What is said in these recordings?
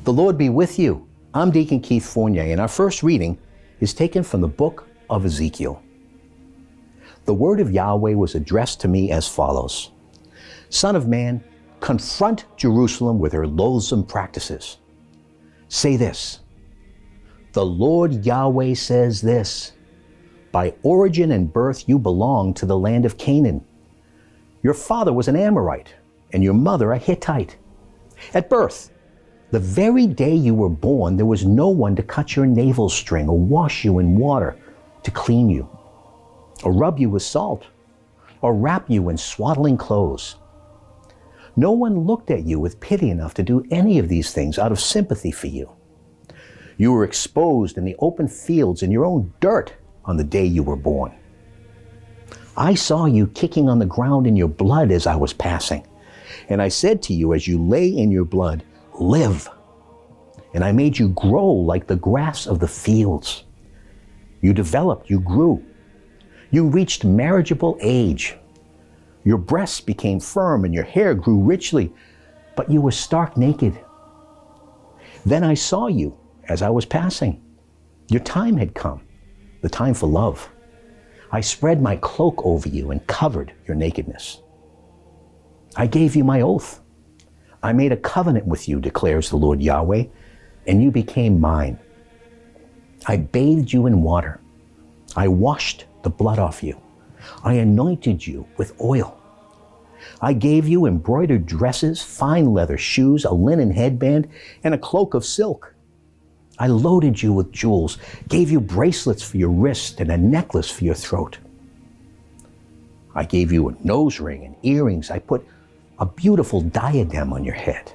The Lord be with you. I'm Deacon Keith Fournier, and our first reading is taken from the book of Ezekiel. The word of Yahweh was addressed to me as follows. Son of man, confront Jerusalem with her loathsome practices. Say this, the Lord Yahweh says this, by origin and birth you belong to the land of Canaan. Your father was an Amorite, and your mother a Hittite. At birth, the very day you were born, there was no one to cut your navel string or wash you in water to clean you, or rub you with salt, or wrap you in swaddling clothes. No one looked at you with pity enough to do any of these things out of sympathy for you. You were exposed in the open fields in your own dirt on the day you were born. I saw you kicking on the ground in your blood as I was passing, and I said to you as you lay in your blood, live. And I made you grow like the grass of the fields. You developed, you grew. You reached marriageable age. Your breasts became firm and your hair grew richly, but you were stark naked. Then I saw you as I was passing. Your time had come, the time for love. I spread my cloak over you and covered your nakedness. I gave you my oath. I made a covenant with you, declares the Lord Yahweh, and you became mine. I bathed you in water. I washed the blood off you. I anointed you with oil. I gave you embroidered dresses, fine leather shoes, a linen headband, and a cloak of silk. I loaded you with jewels, gave you bracelets for your wrist and a necklace for your throat. I gave you a nose ring and earrings. I put a beautiful diadem on your head.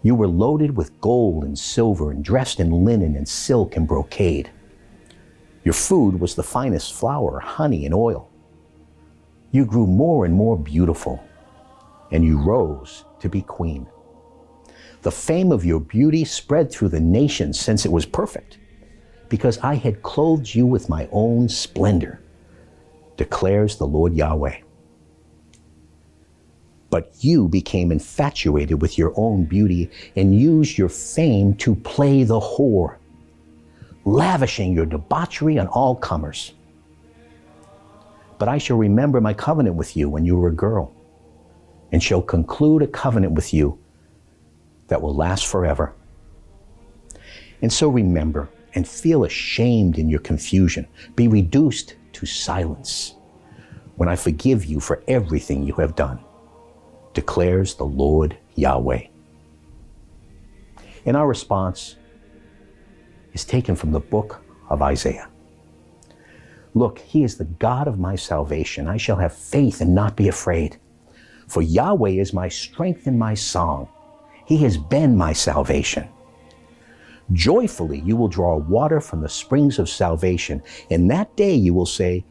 You were loaded with gold and silver and dressed in linen and silk and brocade. Your food was the finest flour, honey, and oil. You grew more and more beautiful, and you rose to be queen. The fame of your beauty spread through the nations since it was perfect, because I had clothed you with my own splendor, declares the Lord Yahweh. But you became infatuated with your own beauty and used your fame to play the whore, lavishing your debauchery on all comers. But I shall remember my covenant with you when you were a girl, and shall conclude a covenant with you that will last forever. And so remember and feel ashamed in your confusion. Be reduced to silence when I forgive you for everything you have done, declares the Lord Yahweh. And our response is taken from the book of Isaiah. Look, he is the God of my salvation. I shall have faith and not be afraid. For Yahweh is my strength and my song. He has been my salvation. Joyfully you will draw water from the springs of salvation. In that day you will say,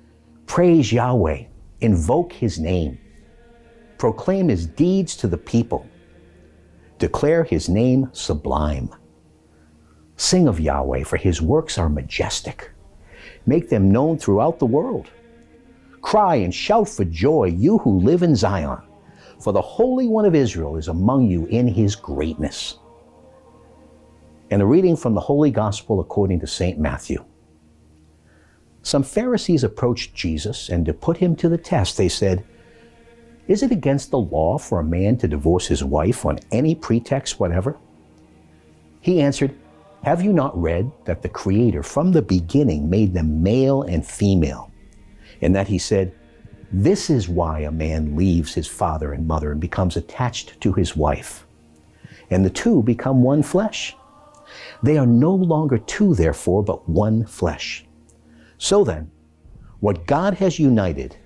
praise Yahweh, invoke his name. Proclaim his deeds to the people. Declare his name sublime. Sing of Yahweh, for his works are majestic. Make them known throughout the world. Cry and shout for joy, you who live in Zion, for the Holy One of Israel is among you in his greatness. And a reading from the Holy Gospel according to St. Matthew. Some Pharisees approached Jesus, and to put him to the test, they said, is it against the law for a man to divorce his wife on any pretext whatever? He answered, have you not read that the Creator from the beginning made them male and female, and that he said, this is why a man leaves his father and mother and becomes attached to his wife, and the two become one flesh. They are no longer two, therefore, but one flesh. So then, what God has united,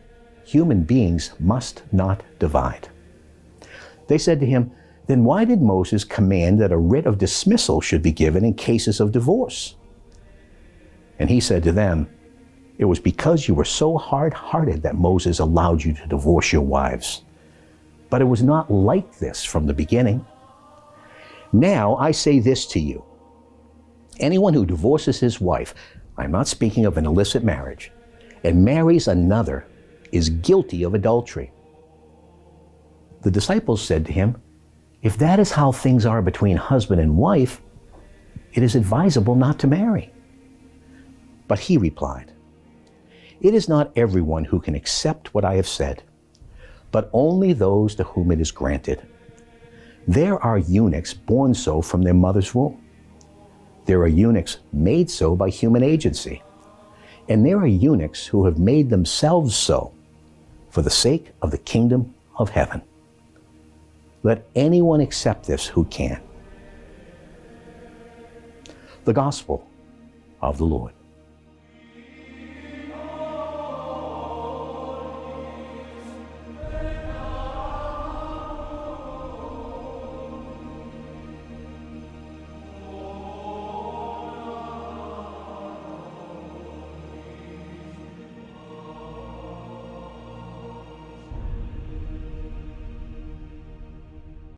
human beings must not divide. They said to him, then why did Moses command that a writ of dismissal should be given in cases of divorce? And he said to them, it was because you were so hard-hearted that Moses allowed you to divorce your wives. But it was not like this from the beginning. Now I say this to you. Anyone who divorces his wife, I'm not speaking of an illicit marriage, and marries another is guilty of adultery. The disciples said to him, If that is how things are between husband and wife, it is advisable not to marry. But he replied, it is not everyone who can accept what I have said, but only those to whom it is granted. There are eunuchs born so from their mother's womb. There are eunuchs made so by human agency. And there are eunuchs who have made themselves so for the sake of the kingdom of heaven. Let anyone accept this who can. The Gospel of the Lord.